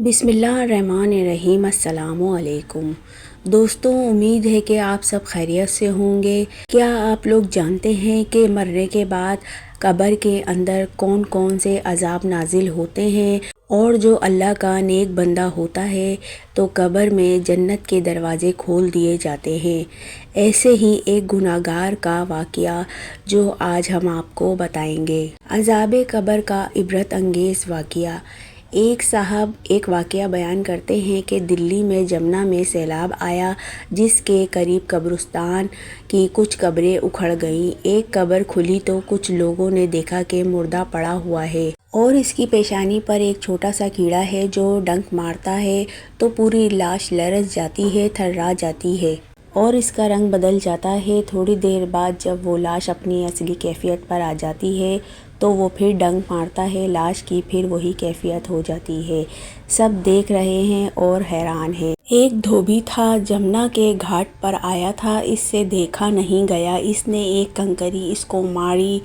بسم اللہ الرحمن الرحیم۔ السلام علیکم دوستوں، امید ہے کہ آپ سب خیریت سے ہوں گے۔ کیا آپ لوگ جانتے ہیں کہ مرنے کے بعد قبر کے اندر کون کون سے عذاب نازل ہوتے ہیں؟ اور جو اللہ کا نیک بندہ ہوتا ہے تو قبر میں جنت کے دروازے کھول دیے جاتے ہیں۔ ایسے ہی ایک گنہگار کا واقعہ جو آج ہم آپ کو بتائیں گے۔ عذاب قبر کا عبرت انگیز واقعہ۔ ایک صاحب ایک واقعہ بیان کرتے ہیں کہ دلی میں جمنا میں سیلاب آیا، جس کے قریب قبرستان کی کچھ قبریں اکھڑ گئیں۔ ایک قبر کھلی تو کچھ لوگوں نے دیکھا کہ مردہ پڑا ہوا ہے اور اس کی پیشانی پر ایک چھوٹا سا کیڑا ہے جو ڈنک مارتا ہے تو پوری لاش لرز جاتی ہے، تھرا جاتی ہے اور اس کا رنگ بدل جاتا ہے۔ تھوڑی دیر بعد جب وہ لاش اپنی اصلی کیفیت پر آ جاتی ہے تو وہ پھر ڈنک مارتا ہے، لاش کی پھر وہی کیفیت ہو جاتی ہے۔ سب دیکھ رہے ہیں اور حیران ہیں۔ ایک دھوبی تھا، جمنا کے گھاٹ پر آیا تھا، اس سے دیکھا نہیں گیا۔ اس نے ایک کنکری اس کو ماری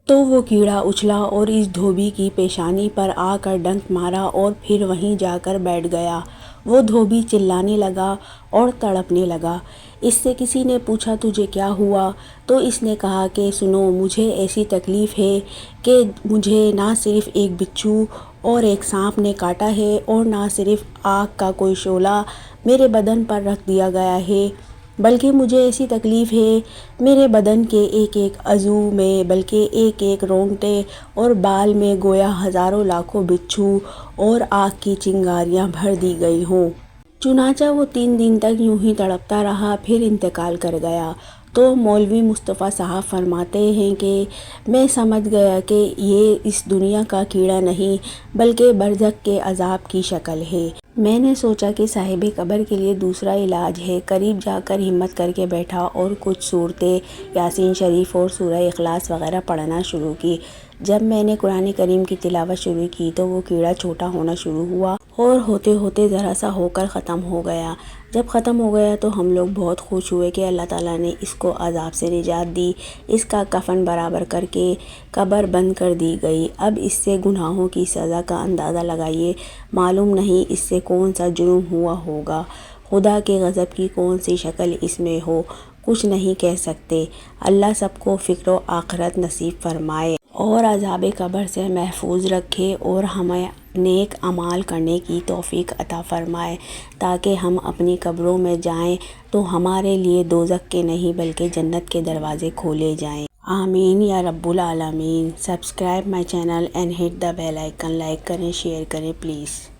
تو وہ کیڑا اچھلا اور اس دھوبی کی پیشانی پر آ کر ڈنک مارا اور پھر وہیں جا کر بیٹھ گیا۔ وہ دھوبی چلانے لگا اور تڑپنے لگا۔ اس سے کسی نے پوچھا تجھے کیا ہوا؟ تو اس نے کہا کہ سنو، مجھے ایسی تکلیف ہے کہ مجھے نہ صرف ایک بچھو اور ایک سانپ نے کاٹا ہے اور نہ صرف آگ کا کوئی شعلہ میرے بدن پر رکھ دیا گیا ہے، بلکہ مجھے ایسی تکلیف ہے میرے بدن کے ایک ایک عضو میں، بلکہ ایک ایک رونگٹے اور بال میں گویا ہزاروں لاکھوں بچھو اور آگ کی چنگاریاں بھر دی گئی ہوں۔ چنانچہ وہ 3 دن تک یوں ہی تڑپتا رہا، پھر انتقال کر گیا۔ تو مولوی مصطفیٰ صاحب فرماتے ہیں کہ میں سمجھ گیا کہ یہ اس دنیا کا کیڑا نہیں بلکہ برزخ کے عذاب کی شکل ہے۔ میں نے سوچا کہ صاحب قبر کے لیے دوسرا علاج ہے۔ قریب جا کر ہمت کر کے بیٹھا اور کچھ سورتیں یاسین شریف اور سورہ اخلاص وغیرہ پڑھنا شروع کی۔ جب میں نے قرآن کریم کی تلاوت شروع کی تو وہ کیڑا چھوٹا ہونا شروع ہوا اور ہوتے ہوتے ذرا سا ہو کر ختم ہو گیا۔ جب ختم ہو گیا تو ہم لوگ بہت خوش ہوئے کہ اللہ تعالیٰ نے اس کو عذاب سے نجات دی۔ اس کا کفن برابر کر کے قبر بند کر دی گئی۔ اب اس سے گناہوں کی سزا کا اندازہ لگائیے، معلوم نہیں اس سے کون سا جرم ہوا ہوگا، خدا کے غضب کی کون سی شکل اس میں ہو، کچھ نہیں کہہ سکتے۔ اللہ سب کو فکر و آخرت نصیب فرمائے اور عذاب قبر سے محفوظ رکھے اور ہمیں نیک اعمال کرنے کی توفیق عطا فرمائے تاکہ ہم اپنی قبروں میں جائیں تو ہمارے لیے دوزخ کے نہیں بلکہ جنت کے دروازے کھولے جائیں۔ آمین یا رب العالمین۔ Subscribe my channel and hit the bell icon. Like کریں، شیئر کریں پلیز۔